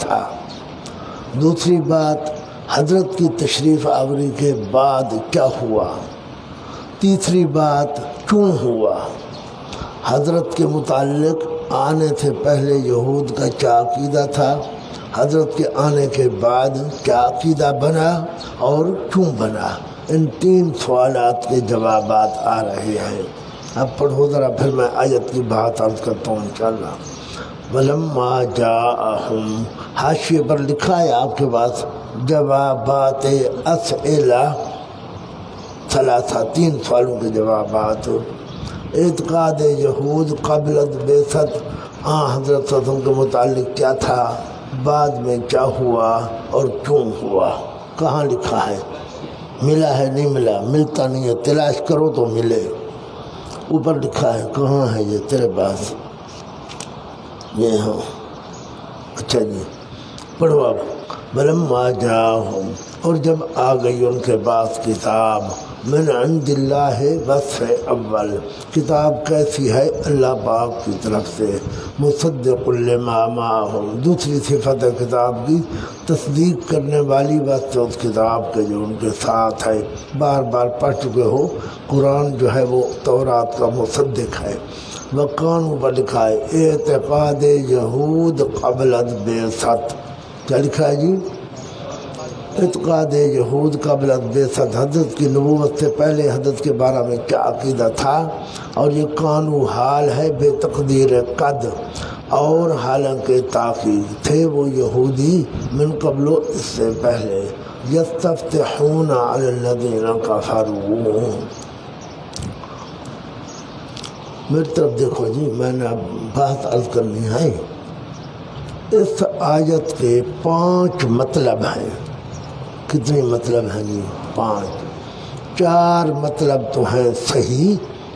تھا۔ دوسری بات حضرت کی تشریف آوری کے بعد کیا ہوا۔ تیسری بات کیوں ہوا۔ حضرت کے متعلق آنے سے پہلے یہود کا کیا عقیدہ تھا، حضرت کے آنے کے بعد کیا عقیدہ بنا اور کیوں بنا۔ ان تین سوالات کے جوابات آ رہے ہیں۔ اب پڑھو ذرا، پھر میں آیت کی بات عرض کرتا ہوں انشاءاللہ۔ وَلَمَّا جَاءَهُمْ، حاشیے پر لکھا ہے آپ کے پاس جوابات اسئلہ ثلاثہ، تین سوالوں کے جوابات۔ اعتقاد یہود قبل بعثت حضرت صلی اللہ علیہ وسلم کے متعلق کیا تھا، بعد میں کیا ہوا اور کیوں ہوا۔ کہاں لکھا ہے؟ ملا ہے نہیں ملا؟ ملتا نہیں ہے، تلاش کرو تو ملے۔ اوپر لکھا ہے، کہاں ہے یہ تیرے پاس؟ یہ ہاں، اچھا جی پڑھو اب۔ وَلَمَّا جَاءَهُمْ، اور جب آ گئی ان کے پاس کتاب، من عند اللہ، وصف اول، کتاب کیسی ہے؟ اللہ پاک کی طرف سے، مصدق لما معہم، دوسری صفت ہے کتاب کی تصدیق کرنے والی، وصف اس کتاب کے جو ان کے ساتھ ہے۔ بار بار پڑھ چکے ہو، قرآن جو ہے وہ تورات کا مصدق ہے۔ وقان پر لکھا ہے اعتقاد یہود قبل بعثت، کیا لکھا ہے جی؟ اعتقاد یہود قبل بعثت، حضرت کی نبوت سے پہلے حضرت کے بارے میں کیا عقیدہ تھا، اور یہ کانو حال ہے بے تقدیر قد، اور حالانکہ تاخیر تھے وہ یہودی من قبل، اس سے پہلے، یستفتحون علی الذین کفروا۔ میری طرف دیکھو جی، میں نے اب بات عرض کرنی ہے۔ اس آیت کے 5 مطلب ہیں۔ کتنے مطلب ہیں جی؟ 5۔ 4 مطلب تو ہیں صحیح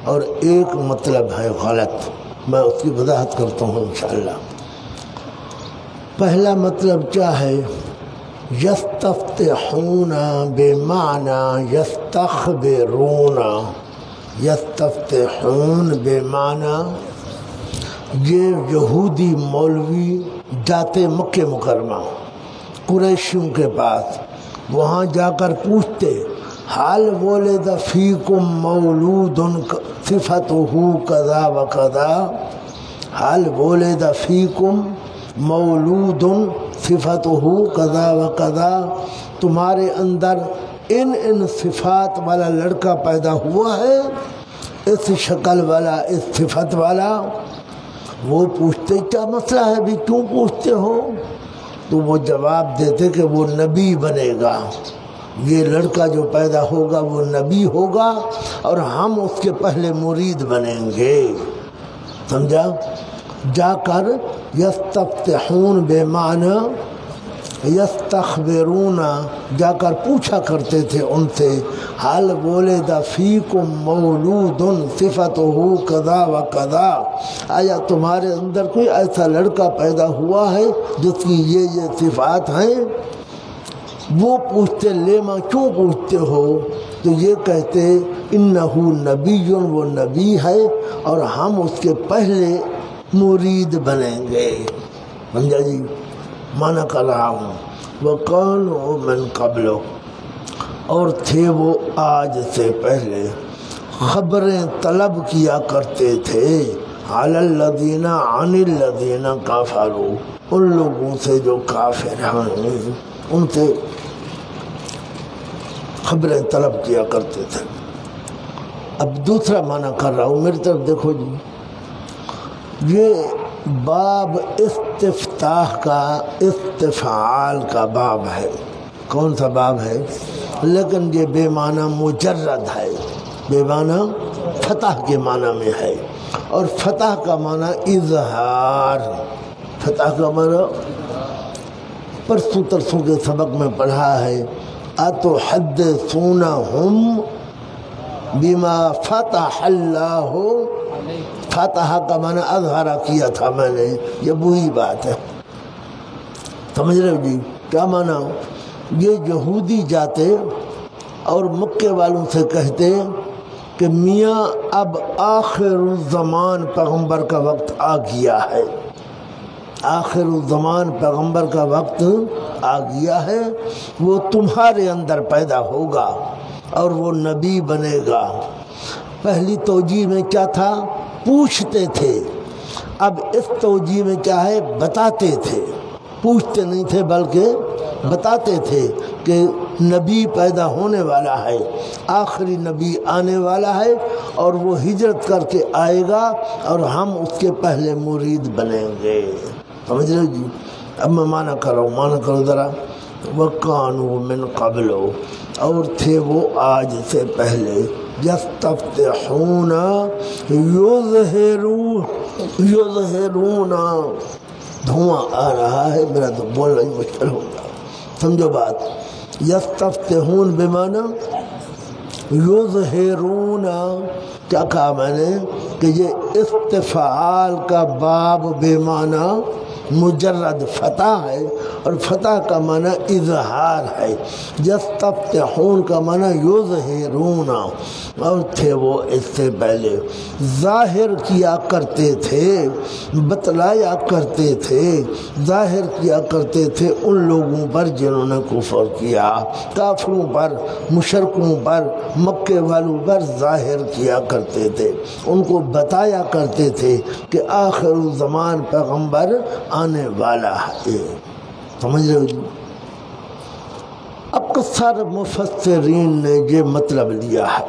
اور 1 مطلب ہے غلط، میں اس کی وضاحت کرتا ہوں انشاءاللہ۔ پہلا مطلب کیا ہے؟ یستفتحون بمعنی یستخبرون، یستفتحون بمعنی یہ یہودی مولوی جاتے مکہ مکرمہ قریشیوں کے پاس، وہاں جا کر پوچھتے حال ولد فیکم مولود صفتہ کذا و کذا، حال ولد فیکم مولود صفتہ کذا و کذا، تمہارے اندر ان صفات والا لڑکا پیدا ہوا ہے، اس شکل والا، اس صفت والا۔ وہ پوچھتے کیا مسئلہ ہے بھی، کیوں پوچھتے ہو؟ تو وہ جواب دیتے کہ وہ نبی بنے گا، یہ لڑکا جو پیدا ہوگا وہ نبی ہوگا اور ہم اس کے پہلے مرید بنیں گے، سمجھا؟ جا کر یستفتحون بمعنی یستخبرون، جا کر پوچھا کرتے تھے ان سے حال ولد فیکم مولود صفتہ کذا و کذا، آیا تمہارے اندر کوئی ایسا لڑکا پیدا ہوا ہے جس کی یہ صفات ہیں؟ وہ پوچھتے لیما، کیوں پوچھتے ہو؟ تو یہ کہتے انہ نبی، وہ نبی ہے اور ہم اس کے پہلے مرید بنیں گے، سمجھا جی؟ مانا کر رہا ہوں۔ وَقَالُوا مِن قَبْلُ، اور تھے وہ آج سے پہلے، خبریں طلب کیا کرتے تھے عَلَى الَّذِينَ عَنِ الَّذِينَ كَفَرُوا، ان لوگوں سے جو کافر ہیں، ان سے خبریں طلب کیا کرتے تھے۔ اب دوسرا معنی کر رہا ہوں، میری طرف دیکھو جی، یہ باب استفتاح کا، استفعال کا باب ہے۔ کون سا باب ہے؟ لیکن یہ بے معنی مجرد ہے، بے معنی فتح کے معنی میں ہے، اور فتح کا معنی اظہار، فتح کا معنی پرسوں ترسوں کے سبق میں پڑھا ہے، اتحدثونہم بما فتح اللہ، فتح کا معنی اظہارہ کیا تھا میں نے، یہ وہی بات ہے، سمجھ رہے ہو جی؟ کیا معنی؟ یہ یہودی جاتے اور مکے والوں سے کہتے کہ میاں اب آخر الزمان پیغمبر کا وقت آ گیا ہے، آخر الزمان پیغمبر کا وقت آ گیا ہے، وہ تمہارے اندر پیدا ہوگا اور وہ نبی بنے گا۔ پہلی توجیہ میں کیا تھا؟ پوچھتے تھے، اب اس توجیہ میں کیا ہے؟ بتاتے تھے۔ پوچھتے نہیں تھے بلکہ بتاتے تھے کہ نبی پیدا ہونے والا ہے، آخری نبی آنے والا ہے، اور وہ ہجرت کر کے آئے گا اور ہم اس کے پہلے مرید بنیں گے۔ سمجھ رہے جی؟ اب میں معنی کرو ذرا۔ وَكَانُوا مِن قَبْلُ، اور تھے وہ آج سے پہلے، يَسْتَفْتِحُونَ يُظْهِرُونَ، دھواں آ رہا ہے، میرا تو بولنا ہی مشکل ہوگا، سمجھو بات۔ یستفتحون بمعنی یظہرون، کیا کہا میں نے کہ یہ استفعال کا باب بمعنی مجرد فتح ہے، اور فتح کا معنی اظہار ہے۔ یستفتحون کا معنی یظہرون، اور تھے وہ اس سے پہلے ظاہر کیا کرتے تھے، بتلایا کرتے تھے، ظاہر کیا کرتے تھے ان لوگوں پر جنہوں نے کفر کیا، کافروں پر، مشرکوں پر، مکے والوں پر ظاہر کیا کرتے تھے، ان کو بتایا کرتے تھے کہ آخر الزمان پیغمبر آنے والا ہے۔ سمجھ رہے ہو جی؟ اکثر مفسرین نے یہ مطلب لیا ہے،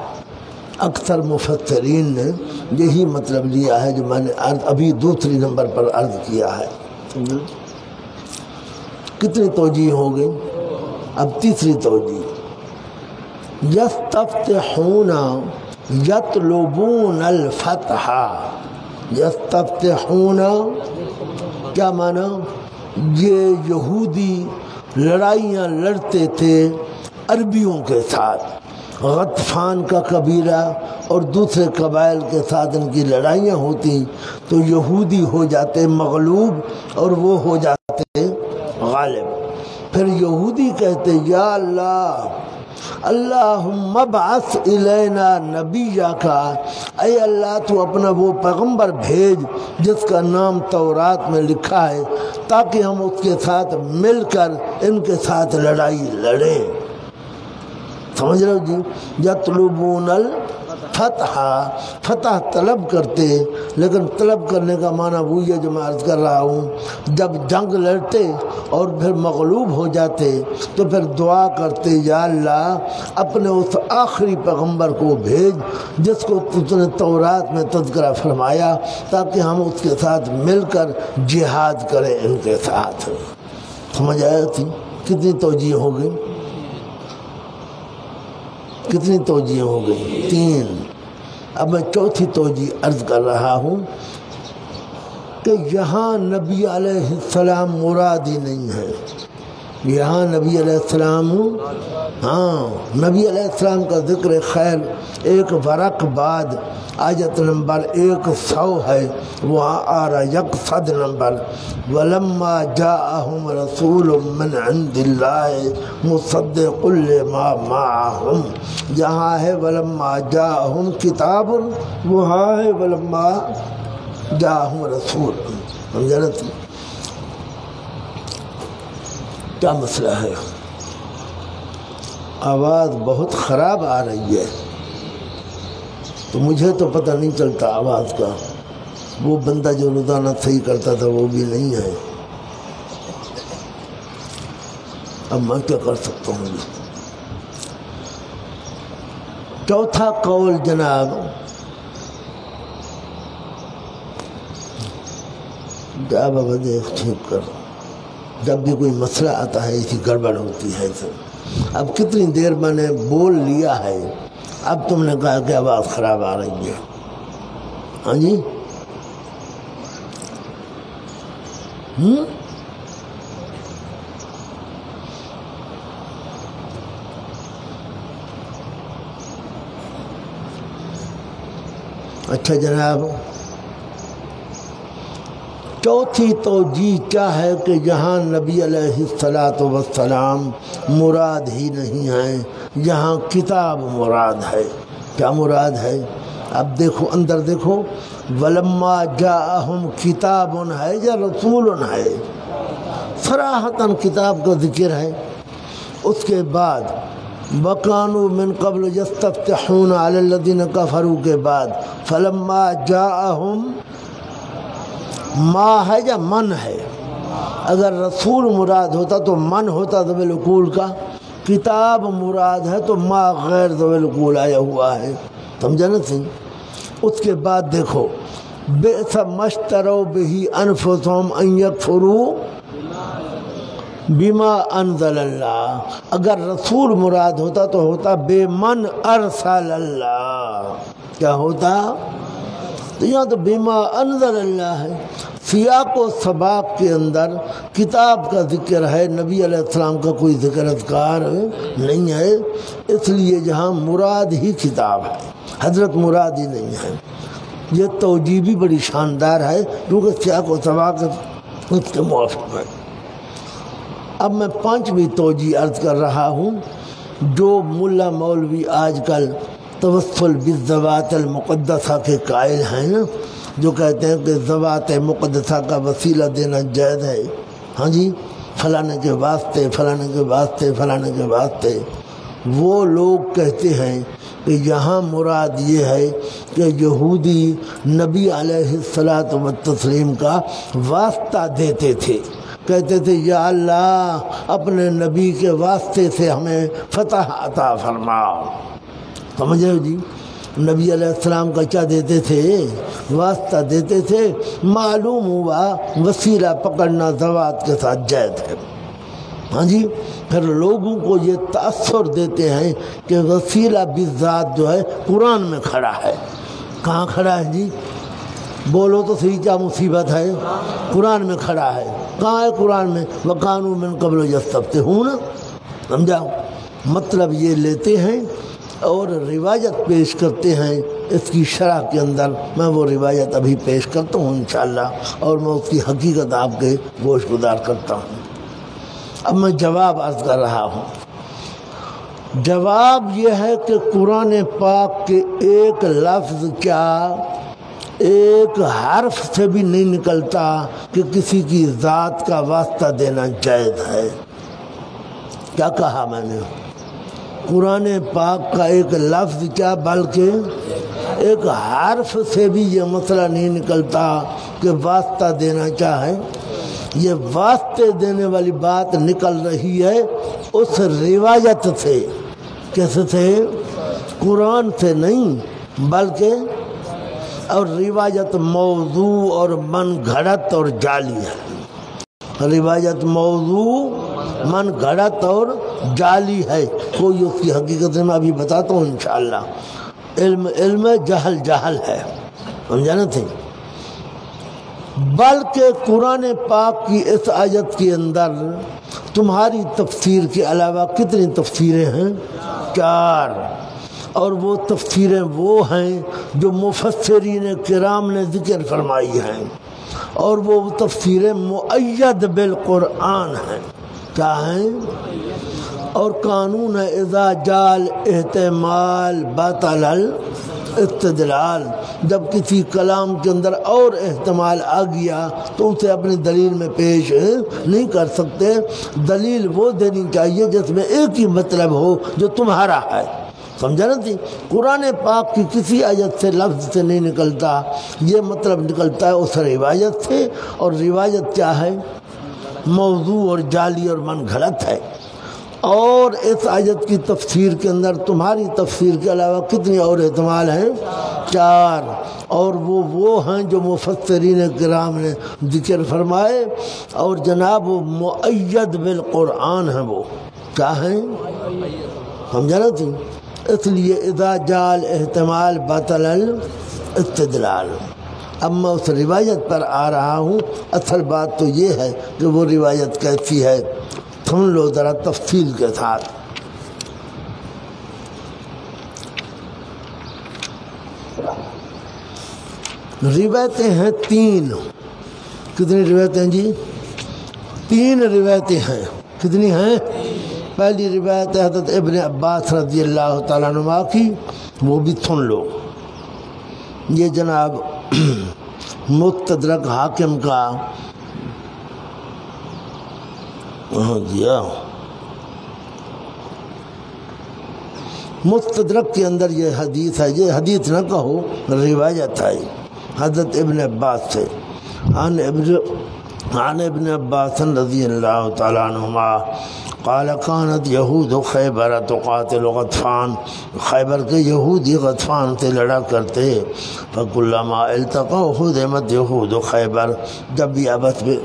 اکثر مفسرین نے یہی مطلب لیا ہے جو میں نے ابھی دوسری نمبر پر عرض کیا ہے۔ کتنی توجیہ ہو گئی؟ اب تیسری توجیہ، یستفتحون یطلبون الفتح، یستفتحون کیا معنی؟ یہ یہودی لڑائیاں لڑتے تھے عربیوں کے ساتھ، غطفان کا قبیلہ اور دوسرے قبائل کے ساتھ ان کی لڑائیاں ہوتی تو یہودی ہو جاتے مغلوب اور وہ ہو جاتے غالب۔ پھر یہودی کہتے یا اللہ اللہم ابعث الینا نبیک، اے اللہ تو اپنا وہ پیغمبر بھیج جس کا نام تورات میں لکھا ہے، تاکہ ہم اس کے ساتھ مل کر ان کے ساتھ لڑائی لڑیں۔ سمجھ رہے ہو جی؟ یطلبون الفتح، فتح طلب کرتے، لیکن طلب کرنے کا معنی وہی ہے جو میں عرض کر رہا ہوں، جب جنگ لڑتے اور پھر مغلوب ہو جاتے تو پھر دعا کرتے یا اللہ اپنے اس آخری پیغمبر کو بھیج جس کو تو نے تورات میں تذکرہ فرمایا، تاکہ ہم اس کے ساتھ مل کر جہاد کریں ان کے ساتھ۔ سمجھ آیا تھی؟ کتنی توجیہ ہو گئی؟ کتنی توجیہ ہو گئی؟ 3۔ اب میں چوتھی توجیہ عرض کر رہا ہوں کہ یہاں نبی علیہ السلام مراد ہی نہیں ہے، یہاں نبی علیہ السلام، نبی علیہ السلام کا ذکر خیر ایک ورق بعد آیت نمبر 100 ہے، وہاں آ رہا یقصد نمبر، وَلَمَّا جَاءَهُمْ رَسُولٌ مِّنْ عِنْدِ اللَّهِ مُصَدِّقٌ لِمَا مَعَهُمْ، جہاں ہے وَلَمَّا جَاءَهُمْ کتاب، وہاں ہے وَلَمَّا جَاءَهُمْ رَسُولٌ۔ سمجھا؟ کیا مسئلہ ہے؟ آواز بہت خراب آ رہی ہے، تو مجھے تو پتہ نہیں چلتا آواز کا، وہ بندہ جو روزانہ صحیح کرتا تھا وہ بھی نہیں ہے، اب میں کیا کر سکتا ہوں؟ چوتھا قول جناب، جا بابا دیکھ ٹھیک کر، جب بھی کوئی مسئلہ آتا ہے اسی گڑبڑ ہوتی ہے سب۔ اب کتنی دیر میں نے بول لیا ہے، اب تم نے کہا کہ آواز خراب آ رہی ہے، ہاں جی؟ اچھا جناب، چوتھی توجیہ کیا ہے کہ یہاں نبی علیہ السلام مراد ہی نہیں ہیں، یہاں کتاب مراد ہے۔ کیا مراد ہے؟ اب دیکھو اندر دیکھو، ولما جاءہم کتاب ہے یا رسول ہے، صراحتاً کتاب کا ذکر ہے۔ اس کے بعد وَكَانُوا مِن قَبْلُ يَسْتَفْتِحُونَ عَلَى الَّذِينَ كَفَرُوا کے بعد فَلَمَّا جَاءَهُمْ ما ہے یا من ہے؟ اگر رسول مراد ہوتا تو من ہوتا ذوی العقول کا، کتاب مراد ہے تو ما غیر ذوی العقول آیا ہوا ہے، سمجھا نا صحیح؟ اس کے بعد دیکھو بئس ما اشتروا بہ انفسہم ان یکفروا بما انزل اللہ، اگر رسول مراد ہوتا تو ہوتا بے من ارسل اللہ، کیا ہوتا؟ تو یہاں تو بما انزل اللہ ہے۔ سیاق و سباق کے اندر کتاب کا ذکر ہے، نبی علیہ السلام کا کوئی ذکر اذکار نہیں ہے، اس لیے جہاں مراد ہی کتاب ہے، حضرت مراد ہی نہیں ہے۔ یہ توجیہ بھی بڑی شاندار ہے کیونکہ سیاق و سباق اس کے موافق ہے۔ اب میں 5ویں توجیہ عرض کر رہا ہوں، جو ملا مولوی آج کل توسل بالذوات المقدسہ کے قائل ہیں نا، جو کہتے ہیں کہ ذوات مقدسہ کا وسیلہ دینا جائز ہے، ہاں جی، فلانے کے واسطے فلانے کے واسطے فلانے کے واسطے، وہ لوگ کہتے ہیں کہ یہاں مراد یہ ہے کہ یہودی نبی علیہ الصلاۃ والتسلیم کا واسطہ دیتے تھے، کہتے تھے یا اللہ اپنے نبی کے واسطے سے ہمیں فتح عطا فرما، سمجھے جی؟ نبی علیہ السلام کا کیا دیتے تھے؟ واسطہ دیتے تھے۔ معلوم ہوا وسیلہ پکڑنا ذوات کے ساتھ جائز ہے، ہاں جی۔ پھر لوگوں کو یہ تاثر دیتے ہیں کہ وسیلہ بالذات جو ہے قرآن میں کھڑا ہے۔ کہاں کھڑا ہے جی؟ بولو تو صحیح، کیا مصیبت ہے؟ قرآن میں کھڑا ہے۔ کہاں ہے قرآن میں؟ وَكَانُوا مِن قَبْلُ يَسْتَفْتِحُونَ، سمجھا؟ مطلب یہ لیتے ہیں اور روایت پیش کرتے ہیں اس کی شرح کے اندر، میں وہ روایت ابھی پیش کرتا ہوں انشاءاللہ، اور میں اس کی حقیقت آپ کے گوش گزار کرتا ہوں۔ اب میں جواب عرض کر رہا ہوں۔ جواب یہ ہے کہ قرآن پاک کے ایک لفظ کیا ایک حرف سے بھی نہیں نکلتا کہ کسی کی ذات کا واسطہ دینا جائز ہے۔ کیا کہا میں نے؟ قرآن پاک کا ایک لفظ کیا بلکہ ایک حرف سے بھی یہ مسئلہ نہیں نکلتا کہ واسطہ دینا چاہے۔ یہ واسطے دینے والی بات نکل رہی ہے اس روایت سے، کیسے سے؟ قرآن سے نہیں بلکہ، اور روایت موضوع اور من گھڑت اور جعلی ہے۔ روایت موضوع من گھڑت اور جعلی ہے، کوئی اس کی حقیقت میں ابھی بتاتا ہوں انشاءاللہ۔ علم جہل ہے، سمجھانا تھے۔ بلکہ قرآن پاک کی اس آیت کے اندر تمہاری تفسیر کے علاوہ کتنی تفسیریں ہیں؟ 4، اور وہ تفسیریں وہ ہیں جو مفسرین کرام نے ذکر فرمائی ہیں، اور وہ تفسیریں مؤید بالقرآن ہیں۔ کیا ہیں؟ اور قانون اذا جال احتمال باطل الاستدلال، جب کسی کلام کے اندر اور احتمال آ گیا تو اسے اپنی دلیل میں پیش نہیں کر سکتے۔ دلیل وہ دینی چاہیے جس میں ایک ہی مطلب ہو جو تمہارا ہے، سمجھا نا تھی؟ قرآن پاک کی کسی آیت سے لفظ سے نہیں نکلتا، یہ مطلب نکلتا ہے اس روایت سے، اور روایت کیا ہے؟ موضوع اور جعلی اور من گھڑت ہے۔ اور اس آیت کی تفسیر کے اندر تمہاری تفسیر کے علاوہ کتنی اور احتمال ہیں؟ 4، اور وہ ہیں جو مفسرین کرام نے ذکر فرمائے، اور جناب وہ مؤید بالقرآن ہیں۔ وہ کیا ہیں؟ سمجھا تھی؟ اس لیے اذا جال احتمال باطل الاستدلال۔ اب میں اس روایت پر آ رہا ہوں۔ اصل بات تو یہ ہے کہ وہ روایت کیسی ہے، سن لو ذرا تفصیل کے ساتھ۔ روایتیں ہیں 3۔ کتنی روایتیں جی؟ 3 روایتیں ہیں۔ کتنی ہیں؟ پہلی روایت ہے حضرت ابن عباس رضی اللہ تعالیٰ عنہ کی، وہ بھی سن لو۔ یہ جناب مستدرک حاکم کا دیا، مستدرک کے اندر یہ حدیث ہے، یہ حدیث نہ کہو روایت ہے حضرت ابن عباس سے، عن ابن عباس رضی اللہ تعالیٰ عنہما قال كانت یہود خیبر تقاتل غطفان، خیبر کے یہودی غطفان سے لڑا کرتے، فکلما التقوا هزمت یہود خیبر، جب بھی آپس میں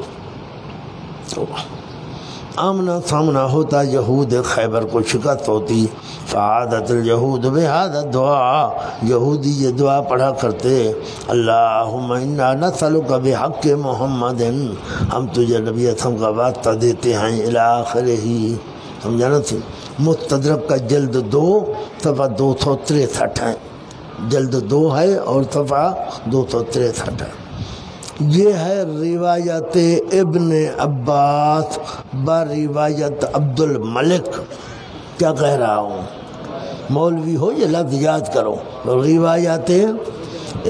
آمنا سامنا ہوتا یہود خیبر کو شکست ہوتی، فعادت الیہود بہذا الدعاء، یہودی یہ دعا پڑھا کرتے، اللہم انا نسألک بحق محمد، ہم تجھے نبی اکرم کا واسطہ دیتے ہیں الی آخرہ، سمجھانا تھی۔ مستدرک کا جلد 2 صفحہ 263 ہے، جلد 2 ہے اور صفحہ 263 ہے۔ یہ ہے روایت ابن عباس بروایت عبد الملک، کیا کہہ رہا ہوں، مولوی ہو یہ لفظ یاد کرو، روایت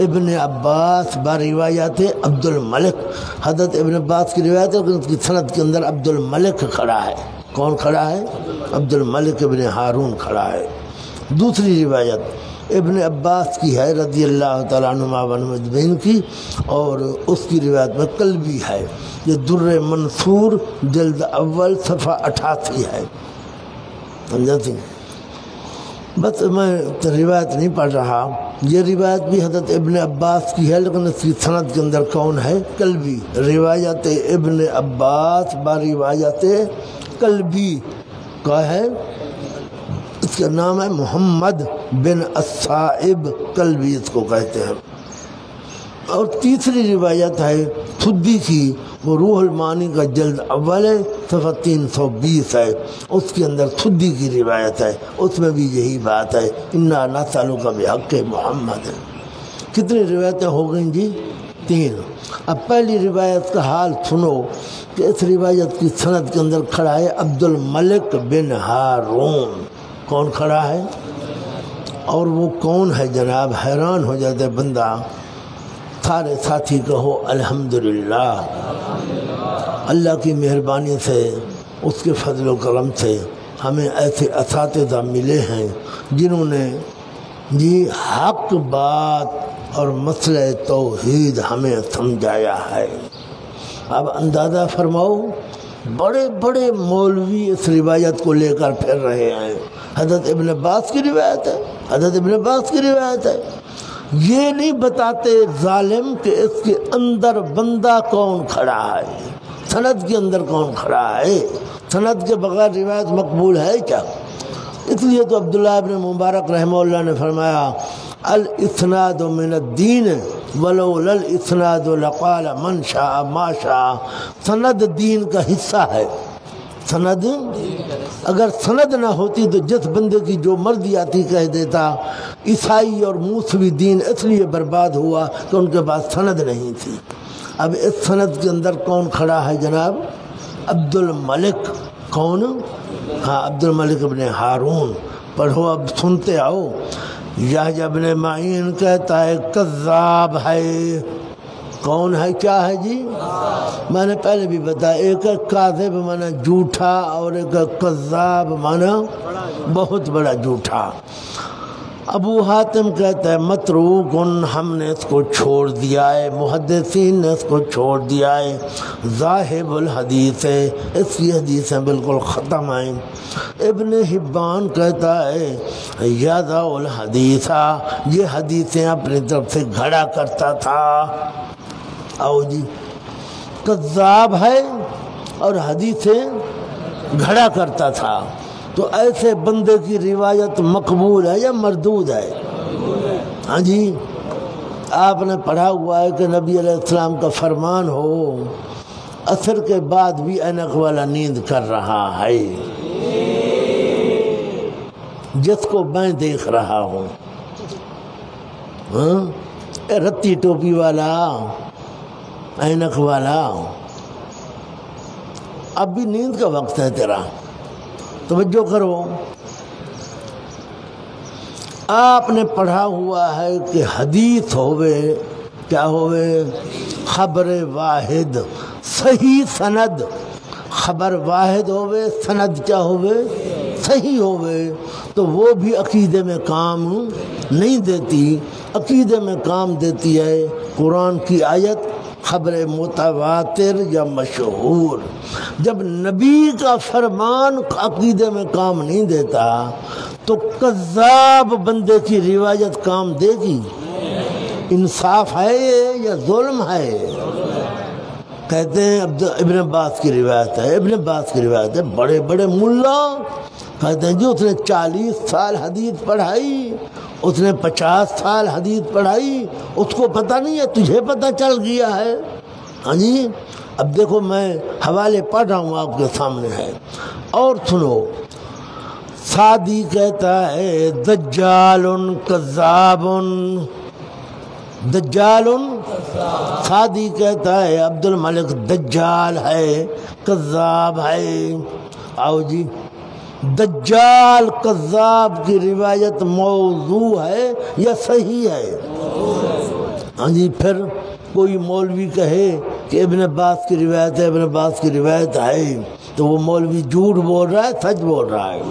ابن عباس بروایت عبد الملک، حضرت ابن عباس کی روایت ہے لیکن اس کی سند کے اندر عبد الملک کھڑا ہے، کون کھڑا ہے؟ عبد الملک ابن ہارون کھڑا ہے۔ دوسری روایت ابن عباس کی ہے رضی اللہ تعالیٰ عنہما اجمعین کی، اور اس کی روایت میں قلبی ہے، یہ در منصور جلد اول صفحہ 88 ہے، سمجھا تھی۔ بس میں روایت نہیں پڑھ رہا، یہ روایت بھی حضرت ابن عباس کی ہے لیکن اس کی سند کے اندر کون ہے؟ قلبی، روایت ابن عباس بروایت قلبی کا ہے، اس کا نام ہے محمد بن الصائب قلبی اس کو کہتے ہیں۔ اور تیسری روایت ہے سدی کی، وہ روح المعانی کا جلد اول ہے صفحہ 320 ہے، اس کے اندر سدی کی روایت ہے، اس میں بھی یہی بات ہے انا نسألک بحق محمد۔ کتنی روایتیں ہو گئیں جی؟ 3۔ اب پہلی روایت کا حال سنو کہ اس روایت کی سند کے اندر کھڑا ہے عبد الملک بن ہارون، کون کھڑا ہے؟ اور وہ کون ہے جناب؟ حیران ہو جاتے بندہ، سارے ساتھی کہو الحمدللہ، اللہ کی مہربانی سے، اس کے فضل و کرم سے ہمیں ایسے اساتذہ ملے ہیں جنہوں نے جی حق بات اور مسئلہ توحید ہمیں سمجھایا ہے۔ اب اندازہ فرماؤ، بڑے بڑے مولوی اس روایت کو لے کر پھر رہے ہیں، حضرت ابن عباس کی روایت ہے، حضرت ابن عباس کی روایت ہے، یہ نہیں بتاتے ظالم کہ اس کے اندر بندہ کون کھڑا ہے، سند کے اندر کون کھڑا ہے، سند کے بغیر روایت مقبول ہے کیا؟ اس لیے تو عبداللہ ابن مبارک رحمہ اللہ نے فرمایا الاسناد من الدین ولولا الاسناد لقال من شاء ما شاء، سند دین کا حصہ ہے، سند اگر سند نہ ہوتی تو جس بندے کی جو مرضی آتی کہہ دیتا۔ عیسائی اور موسوی دین اس لیے برباد ہوا کہ ان کے پاس سند نہیں تھی۔ اب اس سند کے اندر کون کھڑا ہے جناب؟ عبد الملک، کون؟ ہاں عبد الملک ابن ہارون، پڑھو اب سنتے آؤ۔ یحییٰ ابن معین کہتا ہے کذاب ہے، کون ہے؟ کیا ہے جی؟ میں نے پہلے بھی بتایا، ایک ہے کاذب مانا جھوٹا اور ایک ہے کذاب مانا بہت بڑا جھوٹا۔ ابو حاتم کہتا ہے متروک، ہم نے اس کو چھوڑ دیا ہے، محدثین نے اس کو چھوڑ دیا ہے، ذاہب الحدیث ہے، اس کی حدیثیں بالکل ختم ہیں۔ ابن حبان کہتا ہے یاذا الحدیث، یہ حدیثیں اپنی طرف سے گھڑا کرتا تھا۔ آؤ جی، کذاب ہے اور حدیثیں گھڑا کرتا تھا، تو ایسے بندے کی روایت مقبول ہے یا مردود ہے؟ ہاں جی، آپ نے پڑھا ہوا ہے کہ نبی علیہ السلام کا فرمان ہو عصر کے بعد بھی اینک والا نیند کر رہا ہے، جس کو میں دیکھ رہا ہوں، رتی ٹوپی والا، اینک والا، اب بھی نیند کا وقت ہے تیرا، توجہ کرو۔ آپ نے پڑھا ہوا ہے کہ حدیث ہوئے کیا ہوئے خبر واحد صحیح سند، خبر واحد ہوئے سند کیا ہوئے صحیح ہوئے، تو وہ بھی عقیدے میں کام نہیں دیتی، عقیدے میں کام دیتی ہے قرآن کی آیت خبر متواتر یا مشہور۔ جب نبی کا فرمان عقیدے میں کام نہیں دیتا تو کذاب بندے کی روایت کام دے گی؟ انصاف ہے یہ یا ظلم ہے؟ کہتے ہیں ابن عباس کی روایت ہے، ابن عباس کی روایت ہے، بڑے بڑے ملا کہتے ہیں جی اس نے 40 سال حدیث پڑھائی، اس نے 50 سال حدیث پڑھائی، اس کو پتہ نہیں ہے، تجھے پتہ چل گیا ہے۔ ہاں جی، اب دیکھو میں حوالے پڑھ رہا ہوں آپ کے سامنے ہے، اور سنو۔ سعدی کہتا ہے دجال کذاب، دجال سعدی کہتا ہے عبد الملک دجال ہے، کذاب ہے۔ آؤ جی، دجال کذاب کی روایت موضوع ہے یا صحیح ہے؟ ہاں جی، پھر کوئی مولوی کہے کہ ابن عباس کی روایت ہے، ابن عباس کی روایت ہے، تو وہ مولوی جھوٹ بول رہا ہے سچ بول رہا ہے؟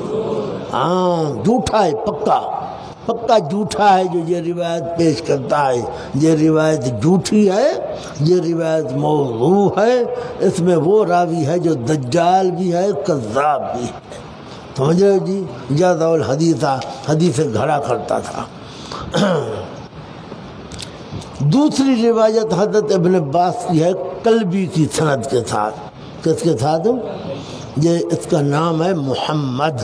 ہاں، جھوٹا ہے، پکا پکا جھوٹا ہے جو یہ روایت پیش کرتا ہے، یہ روایت جھوٹی ہے، یہ روایت موضوع ہے، اس میں وہ راوی ہے جو دجال بھی ہے کذاب بھی ہے۔ سمجھ رہے ہو جی؟ جاذا الحدیث، حدیث گھڑا کرتا تھا۔ دوسری روایت حضرت ابن عباس کی ہے قلبی کی سند کے ساتھ۔ کس کے ساتھ؟ یہ اس کا نام ہے محمد۔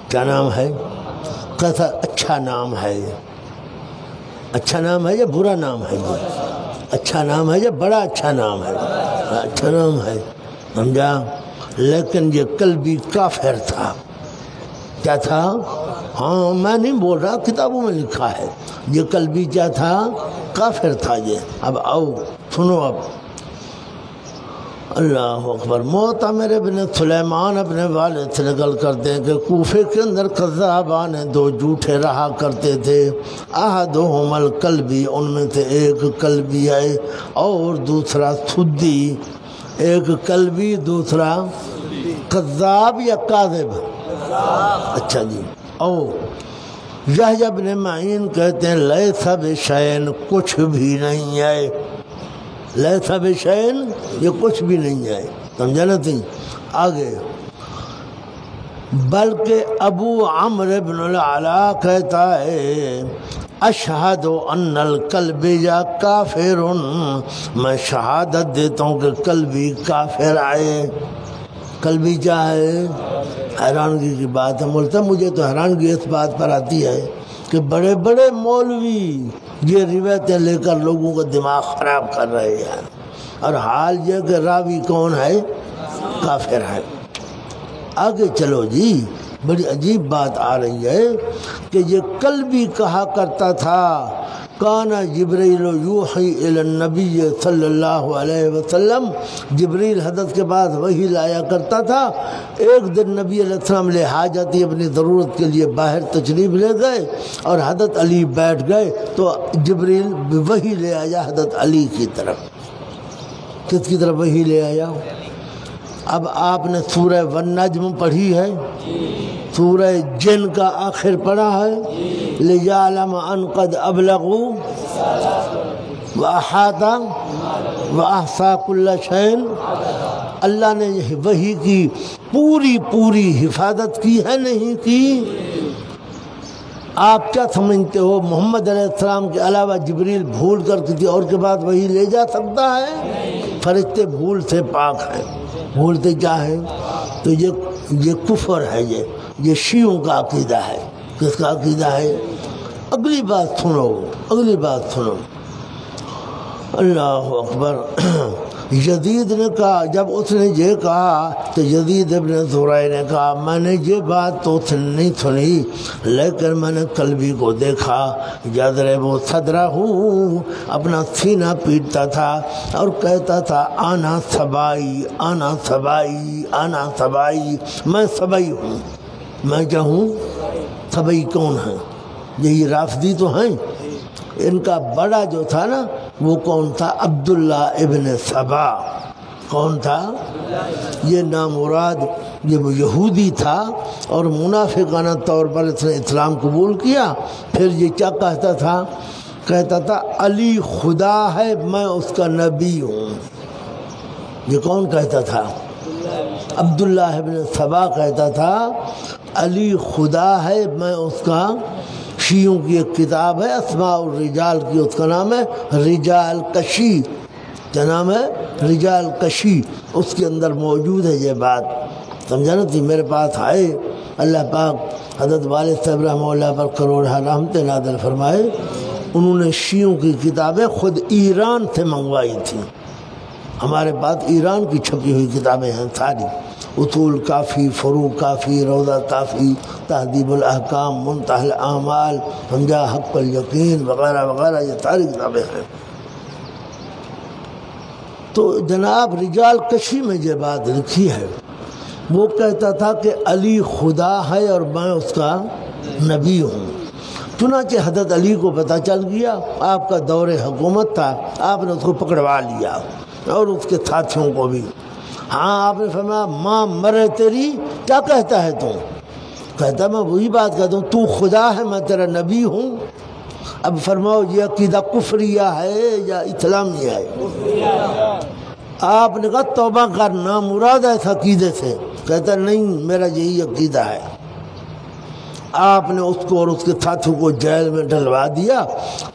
کیا نام ہے؟ کیسا اچھا نام ہے؟ اچھا نام ہے یا برا نام ہے؟ اچھا نام ہے یا بڑا اچھا نام ہے؟ اچھا نام ہے، سمجھا؟ لیکن یہ قلبی کافر تھا۔ کیا تھا؟ ہاں، میں نہیں بول رہا، کتابوں میں لکھا ہے، یہ قلبی کیا تھا؟ کافر تھا یہ۔ اب آؤ سنو، اب اللہ اکبر۔ معتمر ابن سلیمان اپنے والد سے نقل کرتے ہیں کہ کوفے کے اندر قذابان دو جھوٹے رہا کرتے تھے، احدہم القلبی، ان میں سے ایک قلبی ہے اور دوسرا سدی۔ ایک قلبی، دوسرا قذاب یا کاذب؟ اچھا جی۔ او یحییٰ بن معین کہتے ہیں لیس بشیء، کچھ بھی نہیں ہے، لیس بشیء، یہ کچھ بھی نہیں ہے، سمجھا نا تھی؟ آگے بلکہ ابو عمرو بن العلا کہتا ہے اشہد ان القلبی یا کافر، میں شہادت دیتا ہوں کہ قلبی کافر آئے۔ قلبی کیا ہے؟ حیرانگی کی بات ہے، ملتا مجھے تو حیرانگی اس بات پر آتی ہے کہ بڑے بڑے مولوی یہ روایتیں لے کر لوگوں کا دماغ خراب کر رہے ہیں، اور حال یہ کہ راوی کون ہے؟ کافر ہے۔ آگے چلو جی، بڑی عجیب بات آ رہی ہے کہ یہ قلبی کہا کرتا تھا کان جبریل یوحی الی النبی صلی اللہ علیہ وسلم، جبریل حضرت کے بعد وحی لایا کرتا تھا۔ ایک دن نبی علیہ السلام لے حاجتی، اپنی ضرورت کے لیے باہر تشریف لے گئے اور حضرت علی بیٹھ گئے تو جبریل وحی لے آیا حضرت علی کی طرف۔ کس کی طرف وحی لے آیا؟ اب آپ نے سورہ والنجم پڑھی ہے، سورہ جن کا آخر پڑھا ہے، لِيَعْلَمَ أَنْ قَدْ أَبْلَغُوا وَأَحَاطَ وَأَحْصَىٰ كُلَّ شَيْءٍ۔ اللہ نے وحی کی پوری حفاظت کی ہے نہیں کی؟ آپ کیا سمجھتے ہو محمد علیہ السلام کے علاوہ جبریل بھول کر کسی اور کے بعد وحی لے جا سکتا ہے؟ فرشتے بھول سے پاک ہیں، بھولتے کیا ہیں؟ تو یہ کفر ہے، یہ شیعوں کا عقیدہ ہے۔ کس کا عقیدہ ہے؟ اگلی بات سنو، اگلی بات سنو، اللہ اکبر۔ یزید نے کہا، جب اس نے یہ کہا تو یزید ابن زرع نے کہا میں نے یہ بات تو اس نے نہیں سنی، لیکن میں نے قلبی کو دیکھا، یضرب صدرہ، اپنا سینہ پیٹتا تھا اور کہتا تھا آنا سبائی، آنا سبائی، آنا سبائی، میں سبائی ہوں۔ میں کیا ہوں؟ سبائی کون ہے؟ یہی رافضی تو ہیں. ان کا بڑا جو تھا نا وہ کون تھا؟ عبداللہ ابن سبا. کون تھا؟ یہ نامراد یہ وہ یہودی تھا اور منافقانہ طور پر اس نے اسلام قبول کیا. پھر یہ کیا کہتا تھا؟ کہتا تھا علی خدا ہے میں اس کا نبی ہوں. یہ کون کہتا تھا؟ عبداللہ ابن سبا کہتا تھا علی خدا ہے میں اس کا. شیعوں کی ایک کتاب ہے اسماء الرجال کی، اس کا نام ہے رجال کشی. کیا نام ہے؟ رجال کشی. اس کے اندر موجود ہے یہ بات. سمجھا نا تھی؟ میرے پاس آئے. اللہ پاک حضرت والد صاحب رحمہ اللہ پر کروڑ رحمت نازل فرمائے. انہوں نے شیعوں کی کتابیں خود ایران سے منگوائی تھیں. ہمارے پاس ایران کی چھپی ہوئی کتابیں ہیں ساری. اصول کافی، فروع کافی، روضہ کافی، تہذیب الاحکام، منتہی الاعمال، سمجھا، حق الیقین وغیرہ وغیرہ، یہ ساری کتابیں ہیں. تو جناب رجال کشی میں یہ بات لکھی ہے. وہ کہتا تھا کہ علی خدا ہے اور میں اس کا نبی ہوں. چنانچہ حضرت علی کو پتہ چل گیا، آپ کا دور حکومت تھا، آپ نے اس کو پکڑوا لیا اور اس کے ساتھیوں کو بھی. ہاں آپ نے فرمایا ماں مرے تیری، کیا کہتا ہے تو؟ کہتا میں وہی بات کہتا ہوں، تو خدا ہے میں تیرا نبی ہوں. اب فرماؤ یہ عقیدہ کفریہ ہے یا اسلامی ہے؟ آپ نے کہا توبہ کر، نامراد ہے اس عقیدے سے. کہتا نہیں میرا یہی عقیدہ ہے. آپ نے اس کو اور اس کے ساتھیوں کو جیل میں ڈلوا دیا.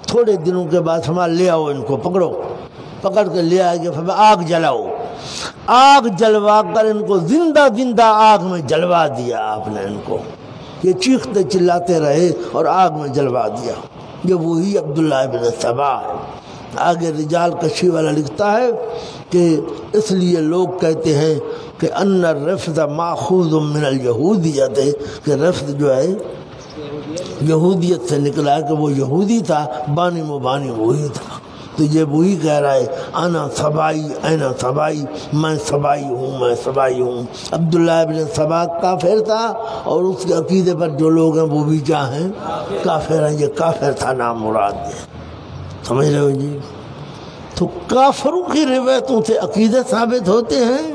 تھوڑے دنوں کے بعد ہمارا لے آؤ ان کو، پکڑو. پکڑ کے لے آئے گے، پھر آگ جلاؤ. آگ جلوا کر ان کو زندہ زندہ آگ میں جلوا دیا آپ نے ان کو. یہ چیختے چلاتے رہے اور آگ میں جلوا دیا. یہ وہی عبداللہ ابن سبا ہے. آگے رجال کشی والا لکھتا ہے کہ اس لیے لوگ کہتے ہیں کہ ان الرفض ماخوذ من الیہودیت، کہ رفض جو ہے یہودیت سے نکلا ہے، کہ وہ یہودی تھا، بانی مبانی وہی تھا. تو یہ وہی کہہ رہا ہے انا سبائی اینا سبائی، میں سبائی ہوں میں سبائی ہوں. عبداللہ ابن سبا کافر تھا اور اس کے عقیدے پر جو لوگ ہیں وہ بھی کیا ہیں؟ کافر ہیں. یہ کافر تھا نام مراد ہے. سمجھ رہے ہو جی؟ تو کافروں کی روایتوں سے عقیدے ثابت ہوتے ہیں.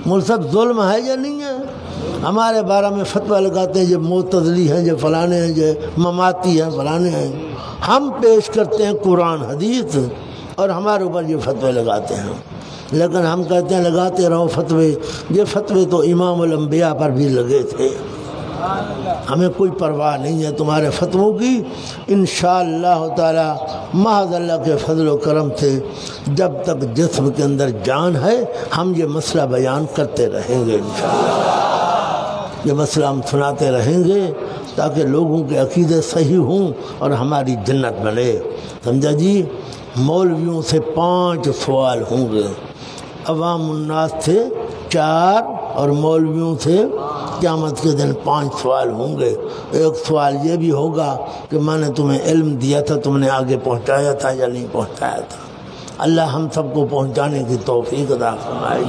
مول صاحب ظلم ہے یا نہیں ہے؟ ہمارے بارے میں فتویٰ لگاتے ہیں یہ معتزلی ہیں، یہ فلانے ہیں، یہ مماتی ہیں، فلانے ہیں. ہم پیش کرتے ہیں قرآن حدیث اور ہمارے اوپر یہ فتوے لگاتے ہیں. لیکن ہم کہتے ہیں لگاتے رہو فتوے. یہ فتوے تو امام الانبیاء پر بھی لگے تھے. ہمیں کوئی پرواہ نہیں ہے تمہارے فتووں کی. انشاءاللہ تعالی محض اللہ کے فضل و کرم سے جب تک جسم کے اندر جان ہے ہم یہ مسئلہ بیان کرتے رہیں گے. انشاءاللہ یہ مسئلہ ہم سناتے رہیں گے تاکہ لوگوں کے عقیدے صحیح ہوں اور ہماری جنت بنے. سمجھا جی؟ مولویوں سے 5 سوال ہوں گے، عوام الناس سے 4 اور مولویوں سے قیامت کے دن 5 سوال ہوں گے. ایک سوال یہ بھی ہوگا کہ میں نے تمہیں علم دیا تھا، تم نے آگے پہنچایا تھا یا نہیں پہنچایا تھا. اللہ ہم سب کو پہنچانے کی توفیق عطا فرمائے.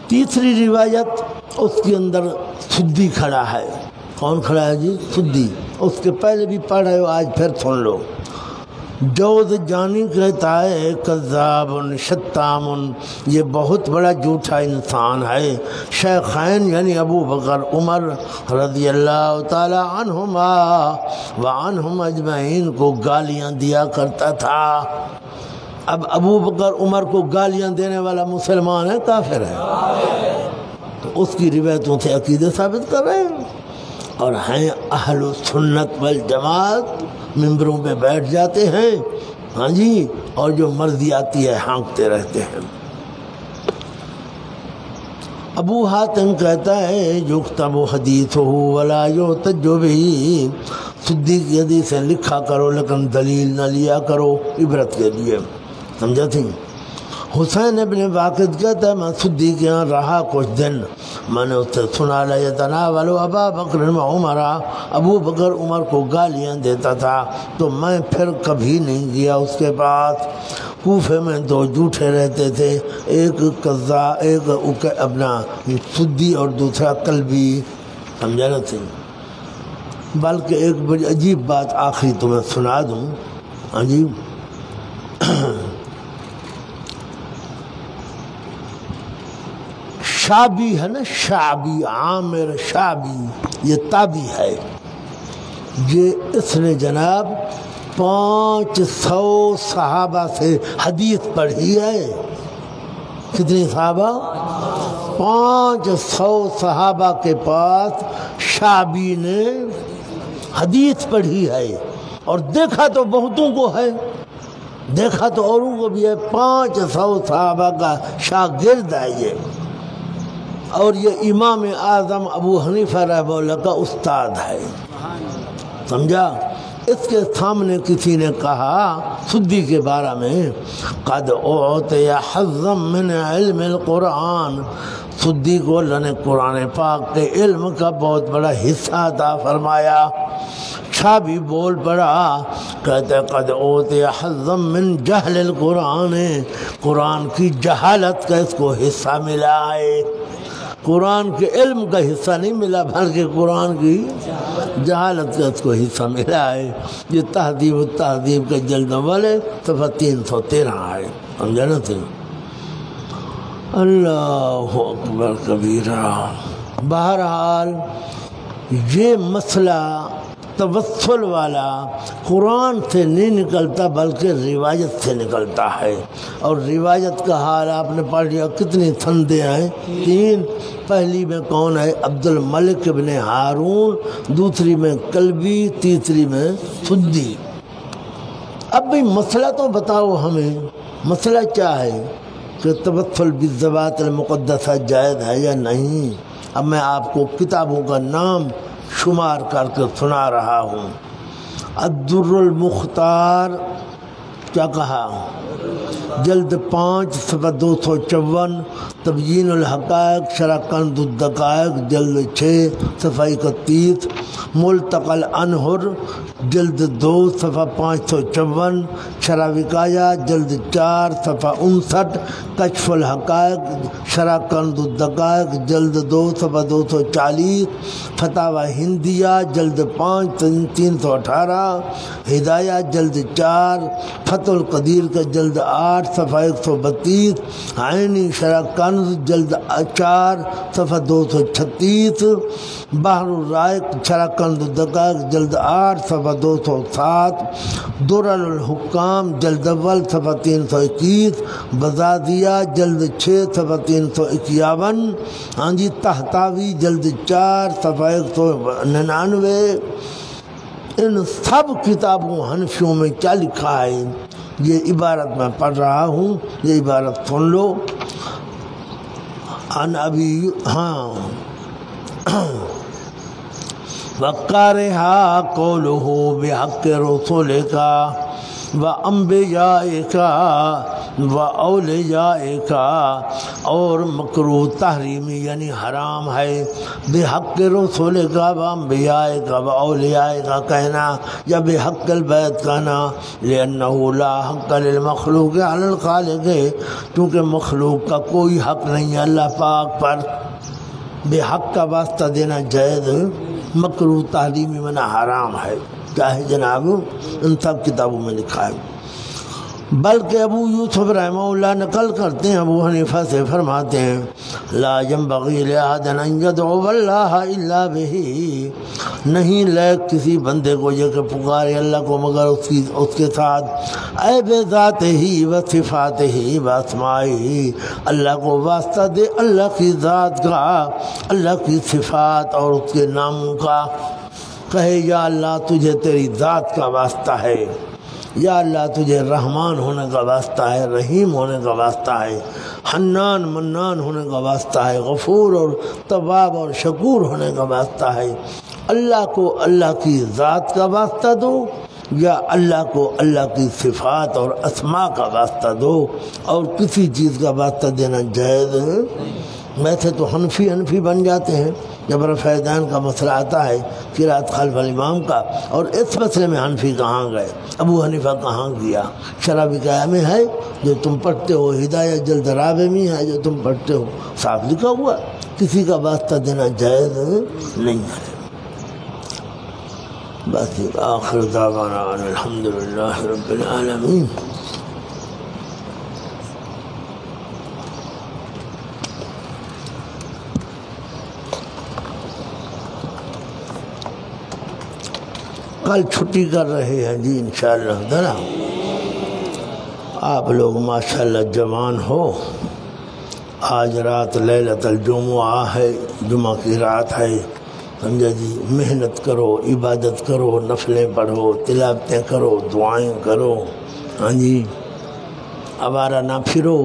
تیسری روایت اس کے اندر سدی کھڑا ہے. کون کھڑا ہے جی؟ سدی. اس کے پہلے بھی پڑھا ہو، آج پھر سن لو. جوز جانی کہتا ہے کذاب شتام، یہ بہت بڑا جھوٹا انسان ہے. شیخین یعنی ابو بکر عمر رضی اللہ تعالی عنہما وعنہم اجمعین کو گالیاں دیا کرتا تھا. اب ابو بکر عمر کو گالیاں دینے والا مسلمان ہے کافر ہے؟ تو اس کی روایتوں سے عقیدے ثابت کر رہے ہیں اور ہیں اہل سنت والجماعت. ممبروں پہ بیٹھ جاتے ہیں ہاں جی، اور جو مرضی آتی ہے ہانکتے رہتے ہیں. ابو حاتم کہتا ہے یکتب حدیثہ ولا یحتج بہ، سدی کی حدیثیں لکھا کرو لیکن دلیل نہ لیا کرو، عبرت کے لیے. سمجھا تھی؟ حسین ابن واقد کہتا ہے میں سدی کے یہاں رہا کچھ دن، میں نے اس سے سنا لیتناول ابا بکر و عمر، ابو بکر عمر کو گالیاں دیتا تھا. تو میں پھر کبھی نہیں گیا اس کے پاس. کوفے میں 2 جھوٹے رہتے تھے، ایک اپنا سدی اور دوسرا قلبی. سمجھا نہ تھی؟ بلکہ ایک بڑی عجیب بات آخری تمہیں سنا دوں. ہاں جی، شعبی ہے نا، شعبی، عامر شعبی، یہ تابعی ہے. یہ اس نے جناب 500 صحابہ سے حدیث پڑھی ہے. کتنی صحابہ؟ 500 صحابہ کے پاس شعبی نے حدیث پڑھی ہے، اور دیکھا تو بہتوں کو ہے، دیکھا تو اوروں کو بھی ہے. 500 صحابہ کا شاگرد ہے یہ، اور یہ امام اعظم ابو حنیفہ رحمہ اللہ کا استاد ہے. سمجھا؟ اس کے سامنے کسی نے کہا سدی کے بارے میں، قد اعطی حظا من علم القرآن، سدی کو اللہ نے قرآن پاک کے علم کا بہت بڑا حصہ عطا فرمایا. شعبی بول پڑا، کہتے قد اعطی حظا من جہل القرآن، قرآن کی جہالت کا اس کو حصہ ملا ہے. قرآن کے علم کا حصہ نہیں ملا، بلکہ قرآن کی جہالت کا اس کو حصہ ملا ہے. یہ تہذیب التہذیب کا جلد اول ہے، صفحہ 313 ہے. سمجھا نا تھے؟ اللہ اکبر کبیرہ. بہرحال یہ مسئلہ توسل والا قرآن سے نہیں نکلتا بلکہ روایت سے نکلتا ہے. اور روایت کا حال آپ نے پڑھ لیا. کتنی سندیں ہیں؟ 3. پہلی میں کون ہے؟ عبد الملک ابن ہارون، دوسری میں کلبی، تیسری میں سدی. اب بھی مسئلہ تو بتاؤ ہمیں، مسئلہ کیا ہے کہ توسل بالذوات المقدسہ جائز ہے یا نہیں؟ اب میں آپ کو کتابوں کا نام شمار کر کے سنا رہا ہوں. الضرور المختار، کیا کہا؟ جلد 5 صفحہ 254. تبیین الحقائق شرح کنز الدقائق جلد 6 صفحہ 31. ملتقى الانہر جلد 2 صفحہ 554. شرح وقایہ جلد 4 صفحہ 59. کشف الحقائق شرح کنز الدقائق جلد 2 صفحہ 240. فتاوی ہندیہ جلد 5 318. ہدایہ جلد 4. فتح القدیر کا جلد 8 صفحہ 132. عینی شرح کنز جلد 4 صفحہ 236. بحر الرائق شرح کنز الدقائق جلد 8 صفحہ 207. درر الحکام جلد اول صفحہ 321. بزازیہ جلد 6 صفحہ 351. ہاں جی، تحتاوی جلد 4 صفحہ 199. ان سب کتابوں حنفیوں میں کیا لکھا ہے یہ عبارت میں پڑھ رہا ہوں، یہ عبارت سن لو. ان ابھی وقارہا قولہ بحق رسولک و انبیائک و اولیائک، اور مکروہ تحریمی یعنی حرام ہے بحق رسولک و انبیائک و اولیائک کہنا، یا بحق البیت کہنا، لأنہ لا حق للمخلوق علی الخالق، کیونکہ مخلوق کا کوئی حق نہیں ہے اللہ پاک پر. بحق کا واسطہ دینا جائز، مکروہ تحریمی منع حرام ہے. کیا ہے جناب؟ ان سب کتابوں میں لکھا ہے. بلکہ ابو یوسف رحمہ اللہ نقل کرتے ہیں، ابو حنیفہ سے فرماتے ہیں، لا ينبغي لأحد أن يدعو الله إلا به، نہیں لائق کسی بندے کو یہ کہ پکارے اللہ کو مگر اس کے ساتھ اے بے ذات ہی و صفات ہی و اسماء ہی، اللہ کو واسطہ دے اللہ کی ذات کا، اللہ کی صفات اور اس کے ناموں کا. کہے یا اللہ تجھے تیری ذات کا واسطہ ہے، یا اللہ تجھے رحمان ہونے کا واسطہ ہے، رحیم ہونے کا واسطہ ہے، حنان منان ہونے کا واسطہ ہے، غفور اور تواب اور شکور ہونے کا واسطہ ہے. اللہ کو اللہ کی ذات کا واسطہ دو، یا اللہ کو اللہ کی صفات اور اسماء کا واسطہ دو، اور کسی چیز کا واسطہ دینا جائز. ویسے تو حنفی بن جاتے ہیں جب رفع دین کا مسئلہ آتا ہے قرات خلف الامام کا، اور اس مسئلے میں حنفی کہاں گئے، ابو حنیفہ کہاں گیا؟ شرح وقایہ میں ہے جو تم پڑھتے ہو، ہدایہ جلد رابع میں ہے جو تم پڑھتے ہو، صاف لکھا ہوا کسی کا واسطہ دینا جائز نہیں ہے. بس آخر دعوانا الحمدللہ رب العالمین. کل چھٹی کر رہے ہیں جی انشاءاللہ. ذرا آپ لوگ ماشاءاللہ جوان ہو. آج رات لیلۃ الجمعہ ہے، جمعہ کی رات ہے، سمجھا جی. محنت کرو، عبادت کرو، نفلیں پڑھو، تلاوتیں کرو، دعائیں کرو. ہاں جی. آوارہ نہ پھرو،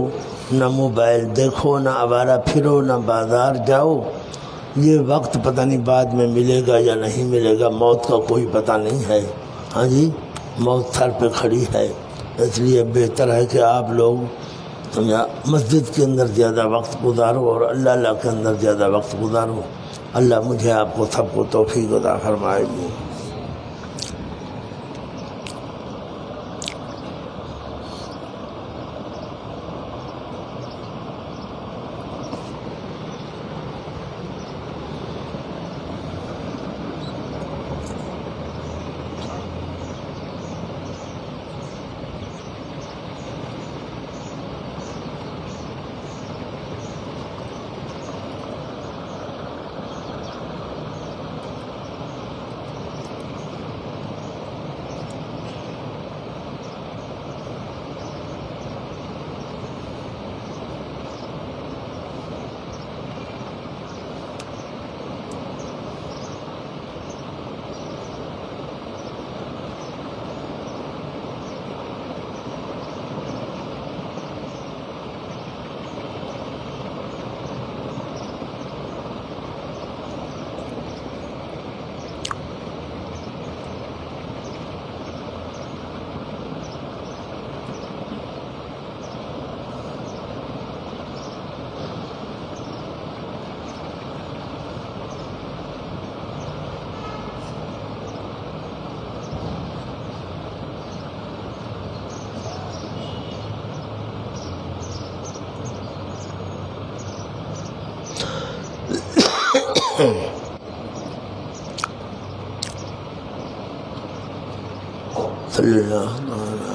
نہ موبائل دیکھو، نہ آوارہ پھرو، نہ بازار جاؤ. یہ وقت پتہ نہیں بعد میں ملے گا یا نہیں ملے گا، موت کا کوئی پتہ نہیں ہے. ہاں جی. موت سر پہ کھڑی ہے. اس لیے بہتر ہے کہ آپ لوگ سمجھا مسجد کے اندر زیادہ وقت گزارو اور اللہ کے اندر زیادہ وقت گزارو. اللہ مجھے آپ کو سب کو توفیق عطا فرمائے گی. صلی اللہ علیہ وسلم.